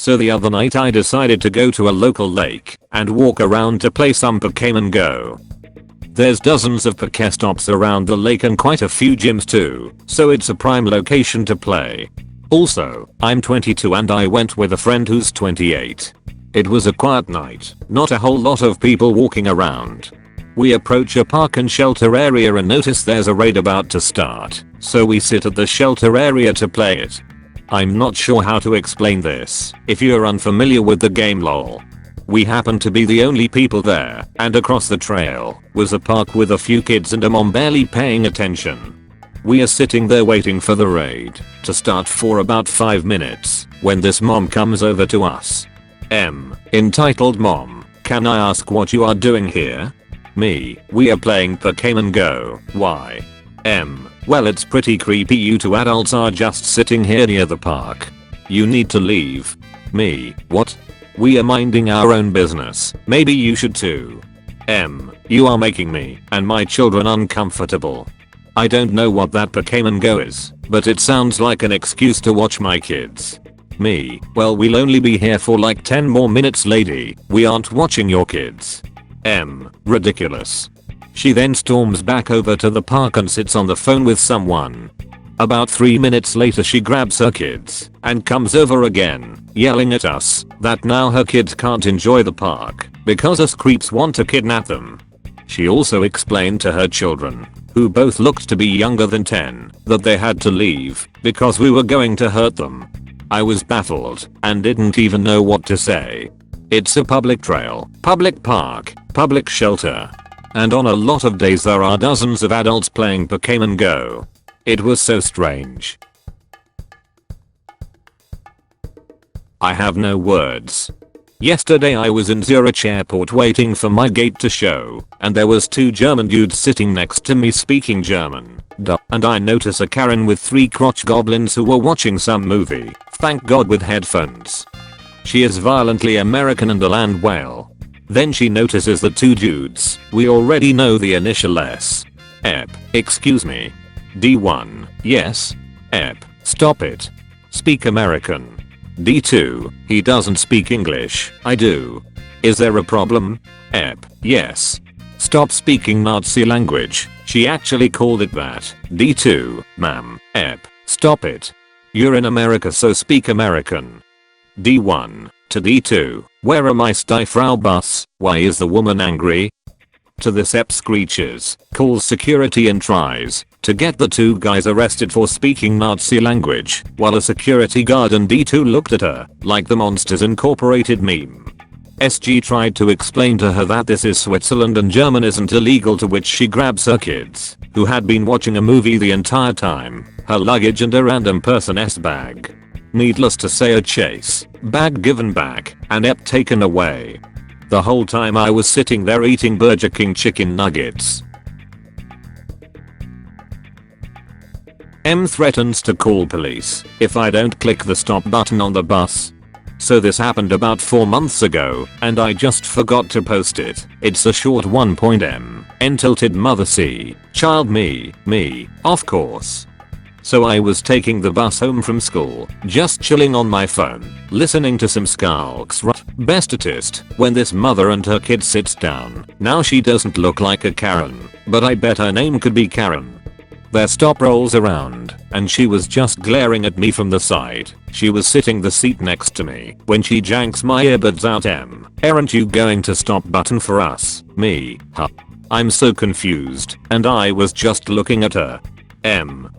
So the other night I decided to go to a local lake and walk around to play some Pokemon Go. There's dozens of Pokestops around the lake and quite a few gyms too, so it's a prime location to play. Also, I'm 22 and I went with a friend who's 28. It was a quiet night, not a whole lot of people walking around. We approach a park and shelter area and notice there's a raid about to start, so we sit at the shelter area to play it. I'm not sure how to explain this if you're unfamiliar with the game lol. We happened to be the only people there, and across the trail was a park with a few kids and a mom barely paying attention. We are sitting there waiting for the raid to start for about 5 minutes when this mom comes over to us. Entitled Mom, can I ask what you are doing here? Me, we are playing Pokemon Go. Why? Well, it's pretty creepy you two adults are just sitting here near the park. You need to leave. Me, what? We are minding our own business. Maybe you should too. You are making me and my children uncomfortable. I don't know what that Pokemon Go is, but it sounds like an excuse to watch my kids. Me, well, we'll only be here for like 10 more minutes lady. We aren't watching your kids. Ridiculous. She then storms back over to the park and sits on the phone with someone. About 3 minutes later she grabs her kids and comes over again, yelling at us that now her kids can't enjoy the park because us creeps want to kidnap them. She also explained to her children, who both looked to be younger than 10, that they had to leave because we were going to hurt them. I was baffled and didn't even know what to say. It's a public trail, public park, public shelter. And on a lot of days there are dozens of adults playing Pokemon Go. It was so strange. I have no words. Yesterday I was in Zurich airport waiting for my gate to show, and there was 2 German dudes sitting next to me speaking German. And I notice a Karen with 3 crotch goblins who were watching some movie, thank God with headphones. She is violently American and a land whale. Then she notices the 2 dudes. We already know the initial S. Excuse me. D1, yes. Stop it. Speak American. D2, he doesn't speak English, I do. Is there a problem? Yes. Stop speaking Nazi language, she actually called it that. D2, ma'am. Stop it. You're in America so speak American. D1, to D2, where am I Frau Bus, why is the woman angry? To this screeches, calls security and tries to get the 2 guys arrested for speaking Nazi language, while a security guard and D2 looked at her like the Monsters Incorporated meme. SG tried to explain to her that this is Switzerland and German isn't illegal, to which she grabs her kids, who had been watching a movie the entire time, her luggage and a random person's bag. Needless to say, a chase, bag given back, and taken away. The whole time I was sitting there eating Burger King chicken nuggets. Threatens to call police if I don't click the stop button on the bus. So this happened about 4 months ago, and I just forgot to post it. It's a short one. Entitled Mother C, Child Me, of course. So I was taking the bus home from school, just chilling on my phone, listening to some Skulks bestest, when this mother and her kid sits down. Now she doesn't look like a Karen, but I bet her name could be Karen. Their stop rolls around, and she was just glaring at me from the side. She was sitting the seat next to me when she janks my earbuds out. Aren't you going to stop button for us? Me, huh? I'm so confused, and I was just looking at her.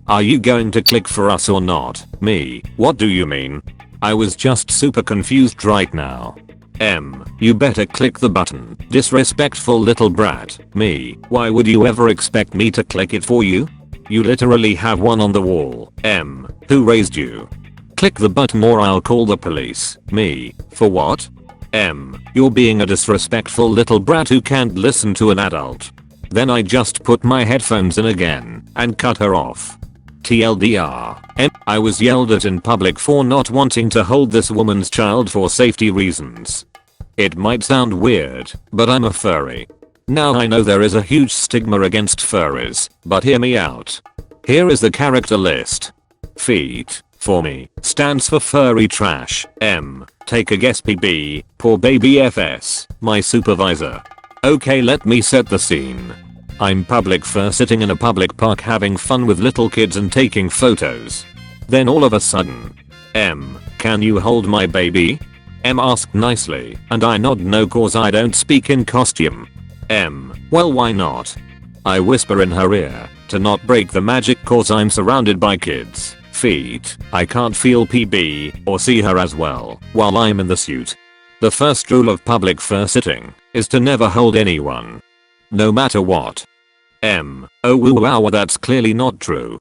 Are you going to click for us or not? Me, what do you mean? I was just super confused right now. You better click the button, disrespectful little brat. Me, why would you ever expect me to click it for you? You literally have one on the wall. Who raised you? Click the button or I'll call the police. Me, for what? You're being a disrespectful little brat who can't listen to an adult. Then I just put my headphones in again and cut her off. TLDR. I was yelled at in public for not wanting to hold this woman's child for safety reasons. It might sound weird, but I'm a furry. Now I know there is a huge stigma against furries, but hear me out. Here is the character list. Feet, for me, stands for furry trash. M. Take a guess. PB. Poor baby. FS. My supervisor. Okay, let me set the scene. I'm public first sitting in a public park having fun with little kids and taking photos. Then all of a sudden, M. Can you hold my baby? M asked nicely, and I nod no cause I don't speak in costume. M. Well, why not? I whisper in her ear, to not break the magic cause I'm surrounded by kids' feet. I can't feel PB or see her as well while I'm in the suit. The first rule of public fur sitting is to never hold anyone, no matter what. M. Oh wow, that's clearly not true.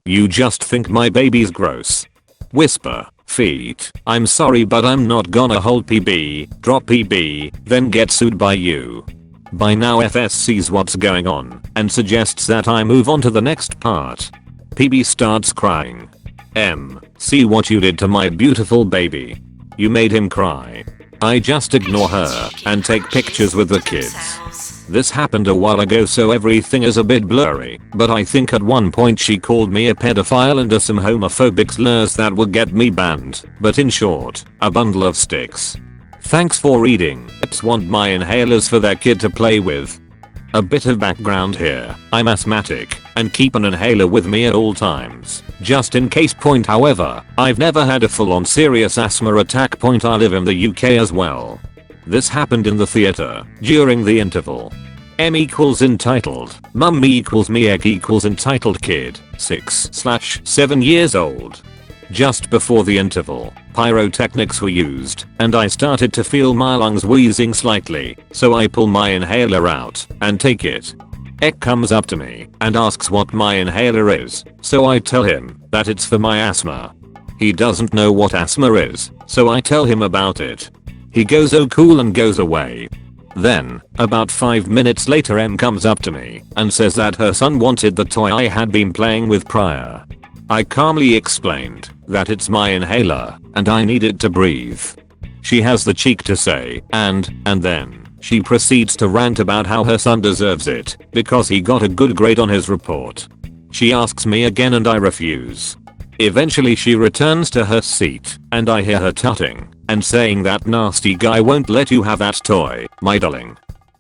You just think my baby's gross. Whisper. Feet. I'm sorry but I'm not gonna hold PB, drop PB, then get sued by you. By now FS sees what's going on and suggests that I move on to the next part. PB starts crying. M. See what you did to my beautiful baby. You made him cry. I just ignore her and take pictures with the kids. This happened a while ago so everything is a bit blurry, but I think at one point she called me a pedophile and some homophobic slurs that would get me banned, but in short, a bundle of sticks. Thanks for reading. Parents want my inhalers for their kid to play with. A bit of background here, I'm asthmatic and keep an inhaler with me at all times, just in case. However, I've never had a full-on serious asthma attack. I live in the UK as well. This happened in the theater during the interval. M equals entitled, mum equals me equals entitled kid, 6/7 years old. Just before the interval, pyrotechnics were used, and I started to feel my lungs wheezing slightly, so I pull my inhaler out and take it. Ek comes up to me and asks what my inhaler is, so I tell him that it's for my asthma. He doesn't know what asthma is, so I tell him about it. He goes oh cool and goes away. Then, about 5 minutes later M comes up to me and says that her son wanted the toy I had been playing with prior. I calmly explained that it's my inhaler and I need it to breathe. She has the cheek to say and then she proceeds to rant about how her son deserves it because he got a good grade on his report. She asks me again and I refuse. Eventually she returns to her seat and I hear her tutting and saying that nasty guy won't let you have that toy, my darling.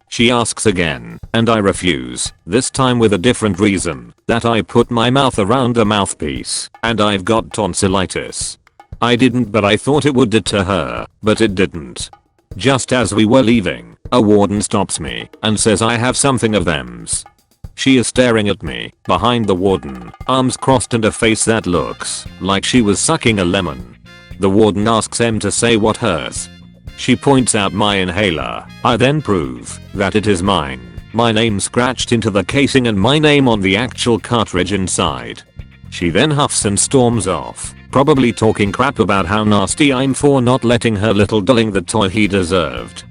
She asks again and I refuse, this time with a different reason, that I put my mouth around the mouthpiece and I've got tonsillitis. I didn't, but I thought it would deter her, but it didn't. Just as we were leaving, a warden stops me and says I have something of them's. She is staring at me behind the warden, arms crossed and a face that looks like she was sucking a lemon. The warden asks M to say what hers. She points out my inhaler. I then prove that it is mine, my name scratched into the casing and my name on the actual cartridge inside. She then huffs and storms off, probably talking crap about how nasty I'm for not letting her little darling the toy he deserved.